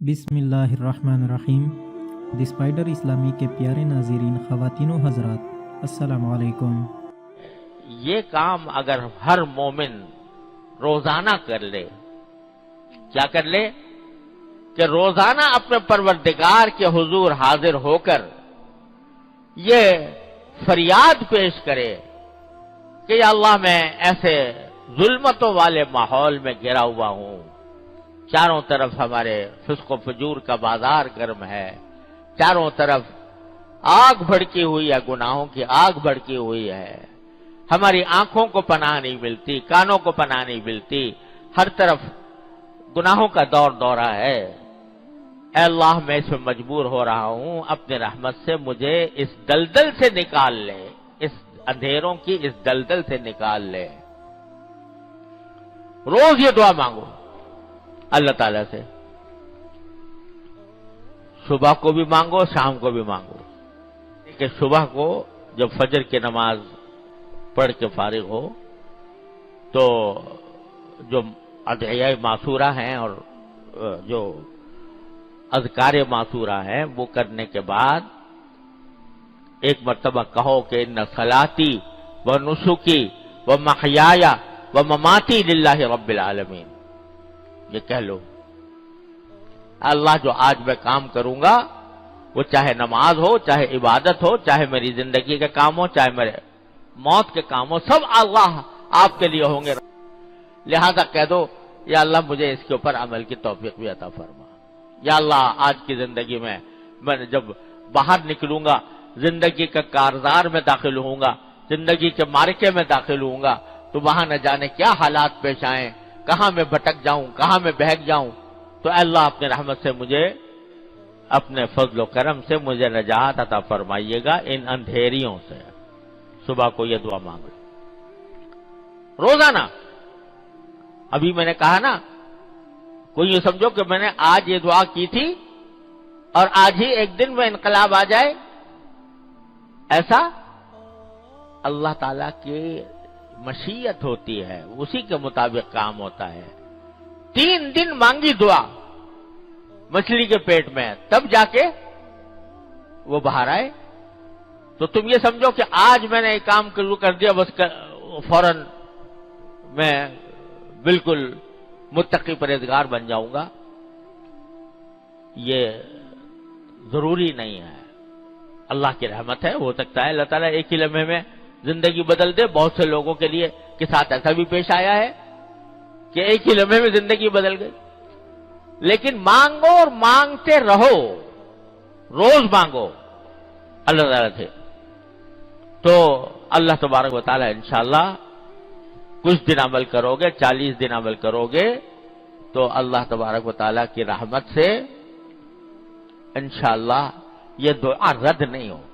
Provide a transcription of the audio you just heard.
बिस्मिल्लाहिर्रहमानिर्रहीम। The spider इस्लामी के प्यारे नाज़रीन, ख़वातीन व हज़रात, अस्सलामु अलैकुम। ये काम अगर हर मोमिन रोजाना कर ले, क्या कर ले कि रोजाना अपने परवरदिगार के हुजूर हाजिर होकर ये फरियाद पेश करे कि या अल्लाह, मैं ऐसे जुल्मतों वाले माहौल में गिरा हुआ हूं, चारों तरफ हमारे फिस्को फजूर का बाजार गर्म है, चारों तरफ आग भड़की हुई है, गुनाहों की आग भड़की हुई है, हमारी आंखों को पनाह नहीं मिलती, कानों को पनाह नहीं मिलती, हर तरफ गुनाहों का दौर दौरा है। ऐ अल्लाह, मैं इसमें मजबूर हो रहा हूं, अपने रहमत से मुझे इस दलदल से निकाल ले, इस अंधेरों की इस दलदल से निकाल ले। रोज ये दुआ मांगो अल्लाह ताला से, सुबह को भी मांगो, शाम को भी मांगो। कि सुबह को जब फजर की नमाज पढ़ के फारिग हो तो जो अदइया मासूरा हैं और जो अज़कार मासूरा हैं वो करने के बाद एक मर्तबा कहो कि इन्ना सलाती व नुसुकी व महयाया व ममाती लिल्लाहि रब्बिल आलमीन। ये कह लो, अल्लाह, जो आज मैं काम करूंगा वो चाहे नमाज हो, चाहे इबादत हो, चाहे मेरी जिंदगी के काम हो, चाहे मेरे मौत के काम हो, सब अल्लाह आपके लिए होंगे। लिहाजा कह दो, या अल्लाह, मुझे इसके ऊपर अमल की तौफीक भी अता फरमा। या अल्लाह, आज की जिंदगी में मैं जब बाहर निकलूंगा, जिंदगी के कारजार में दाखिल होऊंगा, जिंदगी के मार्के में दाखिल होऊंगा, तो वहां न जाने क्या हालात पेश आए, कहां मैं भटक जाऊं, कहां मैं बहक जाऊं। तो अल्लाह अपने रहमत से मुझे, अपने फजल करम से मुझे नजात अता फरमाइएगा इन अंधेरियों से। सुबह को यह दुआ मांगो रोजाना। अभी मैंने कहा ना, कोई ये समझो कि मैंने आज ये दुआ की थी और आज ही एक दिन में इनकलाब आ जाए, ऐसा अल्लाह ताला की मशीयत होती है, उसी के मुताबिक काम होता है। 3 दिन मांगी दुआ मछली के पेट में, तब जाके वो बाहर आए। तो तुम ये समझो कि आज मैंने एक काम शुरू कर दिया, बस फौरन मैं बिल्कुल मुत्तकी परहेजगार बन जाऊंगा, ये जरूरी नहीं है। अल्लाह की रहमत है, हो सकता है अल्लाह ताला एक ही लम्हे में जिंदगी बदल दे। बहुत से लोगों के लिए के साथ ऐसा भी पेश आया है कि एक ही लम्हे में जिंदगी बदल गई। लेकिन मांगो और मांगते रहो, रोज मांगो अल्लाह ताला से, तो अल्लाह तबारक व तआला इंशाअल्लाह कुछ दिन अमल करोगे, 40 दिन अमल करोगे तो अल्लाह तबारक व तआला की रहमत से इंशाअल्लाह ये दुआ रद्द नहीं होगी।